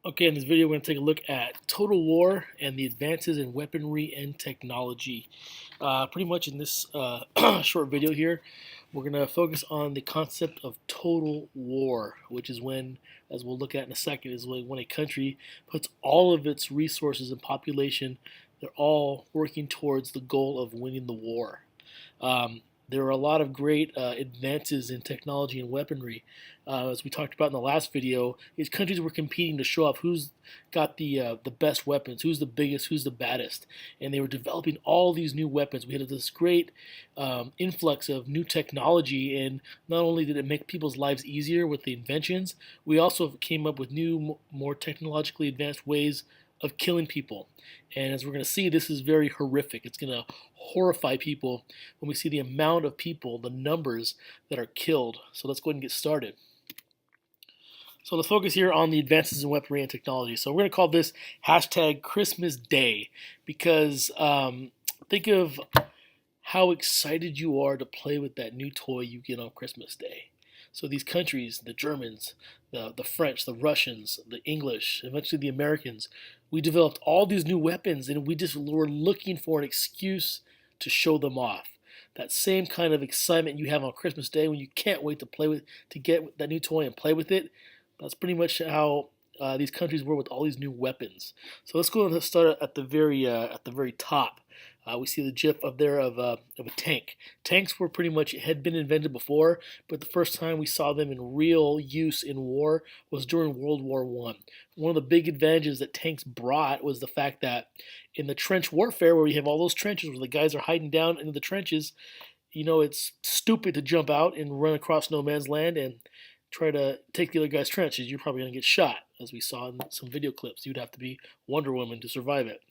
Okay, in this video, we're going to take a look at total war and the advances in weaponry and technology. Pretty much in this short video here, we're going to focus on the concept of total war, which is when, as we'll look at in a second, is when a country puts all of its resources and population, they're all working towards the goal of winning the war. Um, there are a lot of great advances in technology and weaponry. As we talked about in the last video, these countries were competing to show off who's got the best weapons, who's the biggest, who's the baddest, and they were developing all these new weapons. We had this great influx of new technology, and not only did it make people's lives easier with the inventions, we also came up with new, more technologically advanced ways of killing people. And as we're going to see, this is very horrific. It's going to horrify people when we see the amount of people, the numbers that are killed. So let's go ahead and get started. So let's focus here on the advances in weaponry and technology. So we're going to call this hashtag Christmas Day because think of how excited you are to play with that new toy you get on Christmas Day. So these countries, the Germans, the French, the Russians, the English, eventually the Americans, we developed all these new weapons and we just were looking for an excuse to show them off. That same kind of excitement you have on Christmas Day when you can't wait to play with, to get that new toy and play with it. That's pretty much how these countries were with all these new weapons. So let's go and start at the very top. We see the GIF up there of a tank. Tanks were pretty much had been invented before, but the first time we saw them in real use in war was during World War One. One of the big advantages that tanks brought was the fact that in the trench warfare, where we have all those trenches where the guys are hiding down into the trenches, it's stupid to jump out and run across no man's land and try to take the other guy's trenches. You're probably going to get shot, as we saw in some video clips. You'd have to be Wonder Woman to survive it.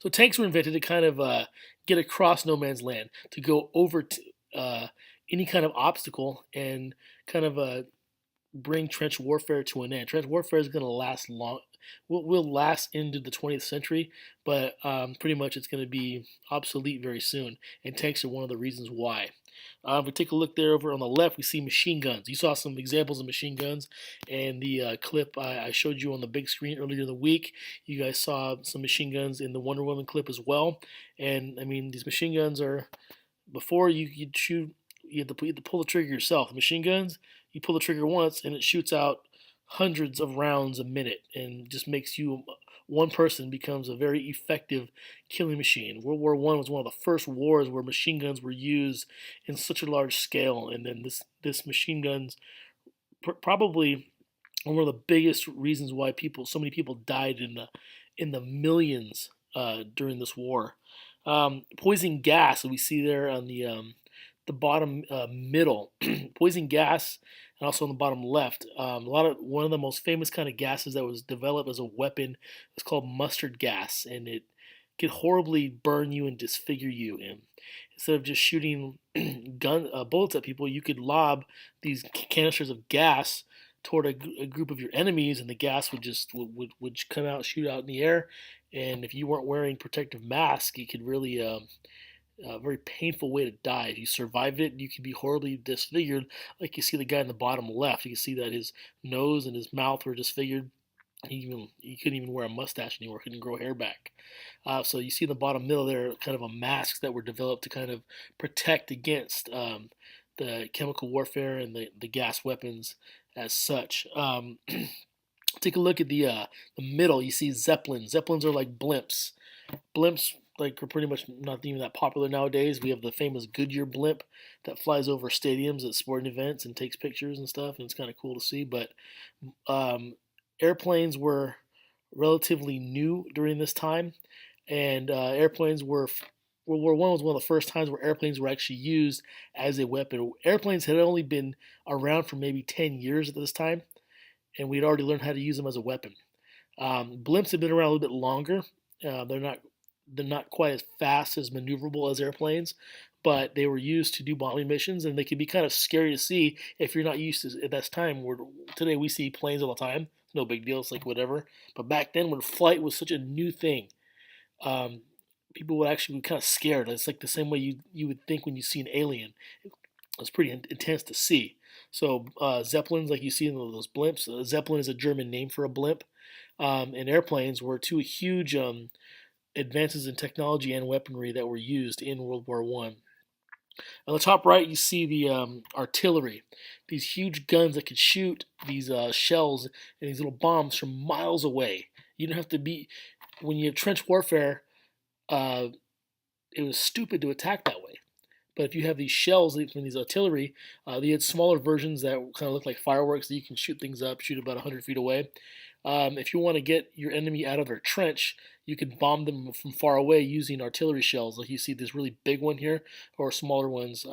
So tanks were invented to kind of get across no man's land, to go over any kind of obstacle and kind of bring trench warfare to an end. Trench warfare is going to last long. Will last into the 20th century, but pretty much it's going to be obsolete very soon. And tanks are one of the reasons why. If we take a look there over on the left, we see machine guns. You saw some examples of machine guns in the clip I showed you on the big screen earlier in the week. You guys saw some machine guns in the Wonder Woman clip as well. And I mean, these machine guns are, before you could shoot, you had to pull the trigger yourself. The machine guns, you pull the trigger once and it shoots out hundreds of rounds a minute and just makes you, one person becomes a very effective killing machine. World War I was one of the first wars where machine guns were used in such a large scale, and then this machine guns probably one of the biggest reasons why so many people died in the millions during this war. Poison gas that we see there on the bottom middle, poison gas, and also on the bottom left. One of the most famous kind of gases that was developed as a weapon is called mustard gas, and it can horribly burn you and disfigure you. And instead of just shooting bullets at people, you could lob these canisters of gas toward a group of your enemies, and the gas would come out, shoot out in the air. And if you weren't wearing protective mask, you could really a very painful way to die. If you survived it, you could be horribly disfigured, like you see the guy in the bottom left. You can see that his nose and his mouth were disfigured. He couldn't even wear a mustache anymore. Couldn't grow hair back. So you see in the bottom middle there, kind of a masks that were developed to kind of protect against the chemical warfare and the gas weapons as such. Take a look at the middle. You see Zeppelins. Zeppelins are like blimps. Blimps are pretty much not even that popular nowadays. We have the famous Goodyear blimp that flies over stadiums at sporting events and takes pictures and stuff, and it's kind of cool to see. But airplanes were relatively new during this time, and airplanes were. World War One was one of the first times where airplanes were actually used as a weapon. Airplanes had only been around for maybe 10 years at this time, and we'd already learned how to use them as a weapon. Blimps have been around a little bit longer. They're not quite as fast as maneuverable as airplanes, but they were used to do bombing missions, and they can be kind of scary to see if you're not used to it at that time. Today we see planes all the time. It's no big deal. It's like whatever. But back then, when flight was such a new thing, people would actually be kind of scared. It's like the same way you would think when you see an alien. It's pretty intense to see. So Zeppelins, like you see in those blimps, Zeppelin is a German name for a blimp, and airplanes were two huge advances in technology and weaponry that were used in World War One. On the top right, you see the artillery, these huge guns that could shoot these shells and these little bombs from miles away. You don't have to be when you have trench warfare. Uh, it was stupid to attack that way. But if you have these shells from these artillery, they had smaller versions that kind of look like fireworks that you can shoot things up, shoot about 100 feet away. If you want to get your enemy out of their trench, you can bomb them from far away using artillery shells. Like you see this really big one here, or smaller ones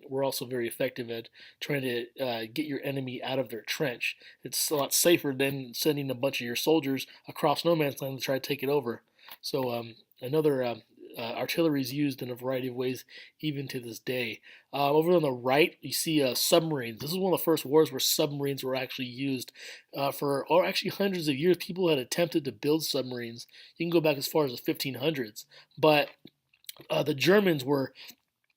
were also very effective at trying to get your enemy out of their trench. It's a lot safer than sending a bunch of your soldiers across no man's land to try to take it over. So another artillery is used in a variety of ways, even to this day. Over on the right, you see submarines. This is one of the first wars where submarines were actually used or actually hundreds of years. People had attempted to build submarines. You can go back as far as the 1500s, but the Germans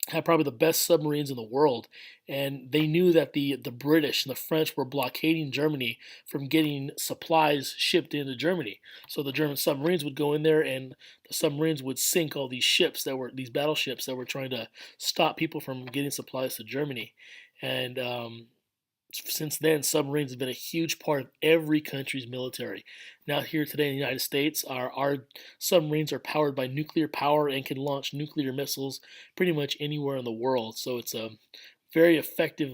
had probably the best submarines in the world, and they knew that the British and the French were blockading Germany from getting supplies shipped into Germany. So the German submarines would go in there, and the submarines would sink all these ships these battleships that were trying to stop people from getting supplies to Germany. And since then, submarines have been a huge part of every country's military. Now, here today in the United States, our submarines are powered by nuclear power and can launch nuclear missiles pretty much anywhere in the world. So it's a very effective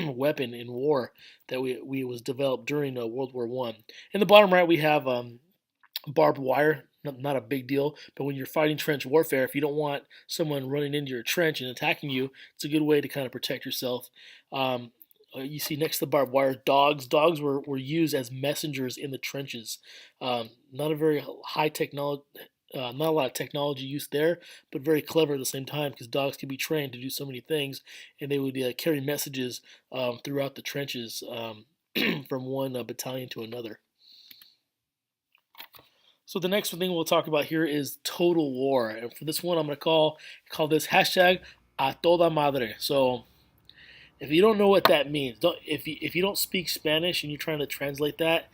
weapon in war that we was developed during World War One. In the bottom right, we have barbed wire. Not a big deal, but when you're fighting trench warfare, if you don't want someone running into your trench and attacking you, it's a good way to kind of protect yourself. You see next to the barbed wire, dogs. Dogs were used as messengers in the trenches. Not a very high technology, not a lot of technology used there, but very clever at the same time because dogs can be trained to do so many things, and they would carry messages throughout the trenches from one battalion to another. So the next thing we'll talk about here is total war, and for this one, I'm gonna call this hashtag a toda madre. So if you don't know what that means, if you don't speak Spanish and you're trying to translate that,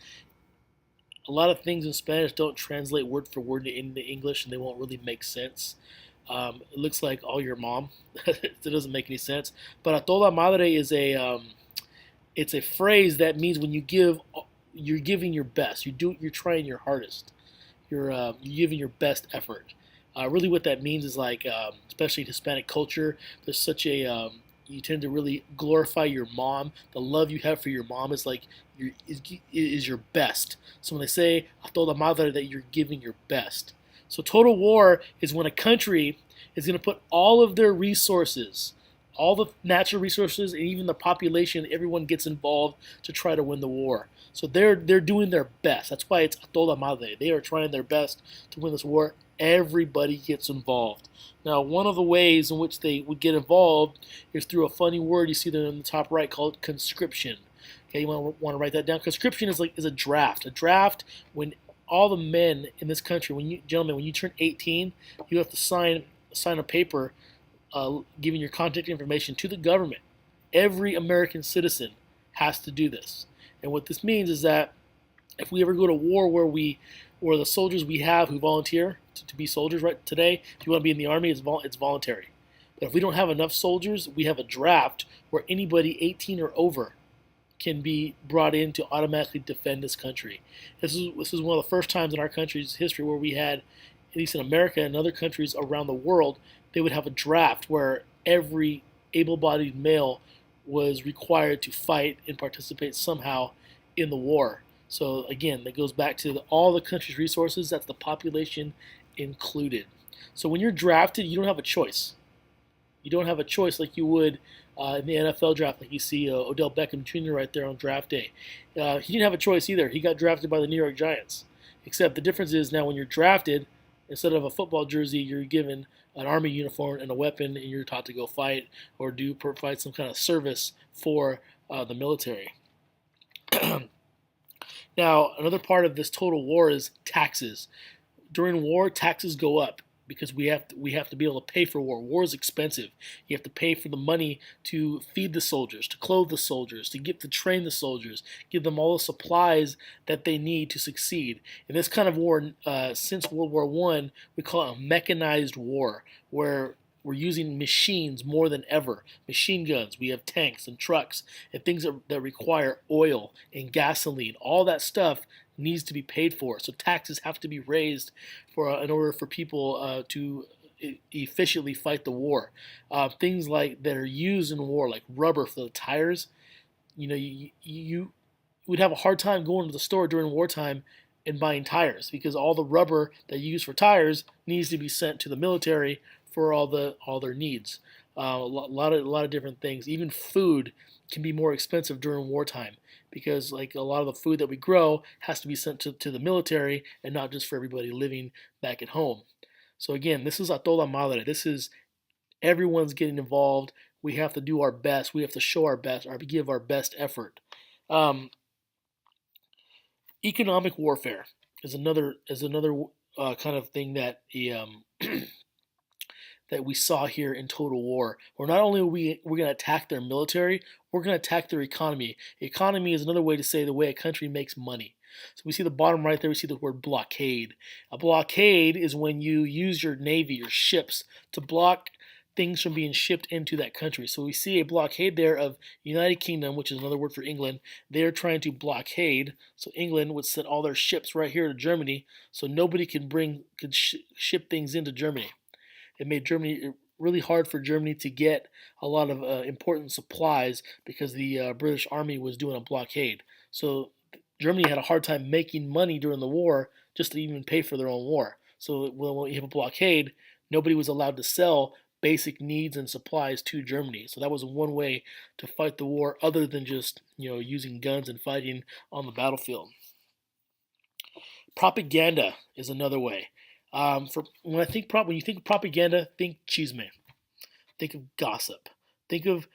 a lot of things in Spanish don't translate word for word into English, and they won't really make sense. It looks like all your mom. It doesn't make any sense. But a toda madre is it's a phrase that means when you're giving your best. You're trying your hardest. You're giving your best effort. Really, what that means is like, especially in Hispanic culture, there's such a you tend to really glorify your mom. The love you have for your mom is like is your best. So when they say a toda madre, that you're giving your best. So total war is when a country is going to put all of their resources, all the natural resources, and even the population, everyone gets involved to try to win the war. So they're doing their best. That's why it's a toda madre. They are trying their best to win this war. Everybody gets involved. Now, one of the ways in which they would get involved is through a funny word you see there in the top right called conscription. Okay, you want to write that down. Conscription is a draft. A draft when all the men in this country, when you turn 18, you have to sign a paper giving your contact information to the government. Every American citizen has to do this. And what this means is that if we ever go to war where the soldiers we have who volunteer to be soldiers right today, if you want to be in the army, it's voluntary. But if we don't have enough soldiers, we have a draft where anybody 18 or over can be brought in to automatically defend this country. This is one of the first times in our country's history where we had, at least in America and other countries around the world, they would have a draft where every able-bodied male was required to fight and participate somehow in the war. So again, that goes back to all the country's resources, that's the population included. So when you're drafted, you don't have a choice. You don't have a choice like you would in the NFL draft, like you see Odell Beckham Jr. right there on draft day. He didn't have a choice either. He got drafted by the New York Giants. Except the difference is now when you're drafted, instead of a football jersey, you're given an army uniform and a weapon, and you're taught to go fight or provide some kind of service for the military. Now, another part of this total war is taxes. During war, taxes go up. because we have to be able to pay for war. War is expensive. You have to pay for the money to feed the soldiers, to clothe the soldiers, to train the soldiers, give them all the supplies that they need to succeed. In this kind of war, since World War I, we call it a mechanized war, where we're using machines more than ever. Machine guns, we have tanks and trucks and things that require oil and gasoline. All that stuff needs to be paid for. So taxes have to be raised in order for people to efficiently fight the war. Things like that are used in war, like rubber for the tires. You would have a hard time going to the store during wartime and buying tires, because all the rubber that you use for tires needs to be sent to the military for all their needs. A lot of different things. Even food can be more expensive during wartime, because like a lot of the food that we grow has to be sent to the military and not just for everybody living back at home. So again, this is a toda madre. This is everyone's getting involved. We have to do our best. We have to show our best, or give our best effort. Um, Economic warfare is another kind of thing that that we saw here in Total War. Where not only we're going to attack their military, we're going to attack their economy. Economy is another way to say the way a country makes money. So we see the bottom right there, we see the word blockade. A blockade is when you use your navy, your ships, to block things from being shipped into that country. So we see a blockade there of United Kingdom, which is another word for England. They're trying to blockade. So England would send all their ships right here to Germany, so nobody could ship things into Germany. It made Germany really hard for Germany to get a lot of important supplies, because the British Army was doing a blockade. So Germany had a hard time making money during the war just to even pay for their own war. So when you have a blockade, nobody was allowed to sell basic needs and supplies to Germany. So that was one way to fight the war, other than just using guns and fighting on the battlefield. Propaganda is another way. When you think of propaganda, think chisme, think of gossip, think of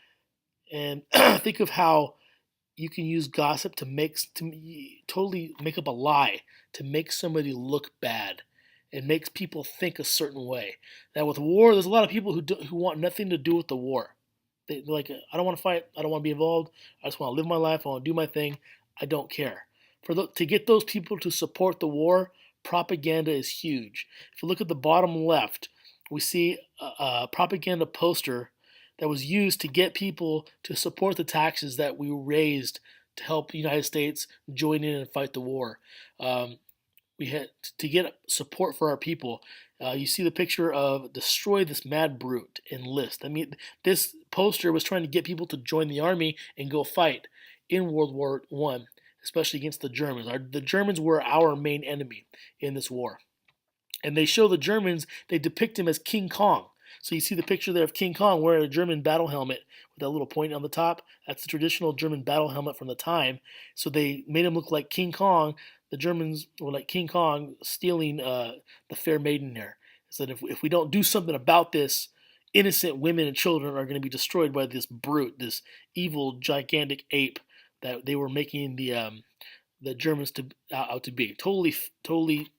think of how you can use gossip to totally make up a lie to make somebody look bad. It makes people think a certain way. Now with war, there's a lot of people who want nothing to do with the war. They're like, I don't want to fight. I don't want to be involved. I just want to live my life. I want to do my thing. I don't care. To get those people to support the war, propaganda is huge. If you look at the bottom left, we see a propaganda poster that was used to get people to support the taxes that we raised to help the United States join in and fight the war. We had to get support for our people. You see the picture of "Destroy this mad brute, enlist." I mean, this poster was trying to get people to join the army and go fight in World War I, especially against the Germans. The Germans were our main enemy in this war. And they show the Germans, they depict him as King Kong. So you see the picture there of King Kong wearing a German battle helmet with that little point on the top. That's the traditional German battle helmet from the time. So they made him look like King Kong. The Germans were like King Kong stealing the fair maiden there. So that if we don't do something about this, innocent women and children are going to be destroyed by this brute, this evil, gigantic ape that they were making the Germans out to be. Totally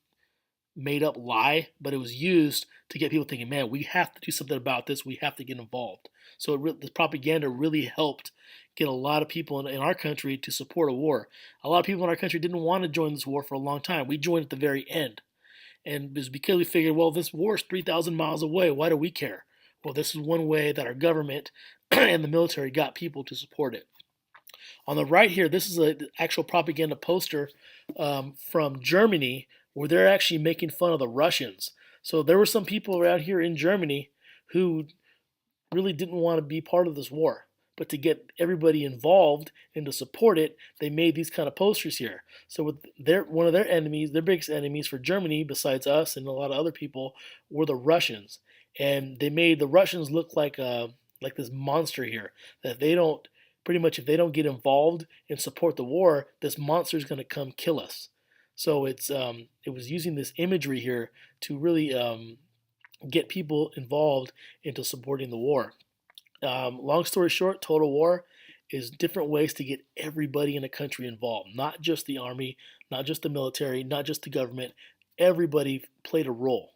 made up lie, but it was used to get people thinking, man, we have to do something about this. We have to get involved. So the propaganda really helped get a lot of people in our country to support a war. A lot of people in our country didn't want to join this war for a long time. We joined at the very end. And it was because we figured, well, this war is 3,000 miles away. Why do we care? Well, this is one way that our government and the military got people to support it. On the right here, this is an actual propaganda poster from Germany, where they're actually making fun of the Russians. So there were some people around here in Germany who really didn't want to be part of this war. But to get everybody involved and to support it, they made these kind of posters here. So with one of their enemies, their biggest enemies for Germany, besides us and a lot of other people, were the Russians. And they made the Russians look like this monster here. That if they don't get involved and support the war, this monster is going to come kill us. So it was using this imagery here to really get people involved into supporting the war. Long story short, Total War is different ways to get everybody in a country involved. Not just the army, not just the military, not just the government. Everybody played a role.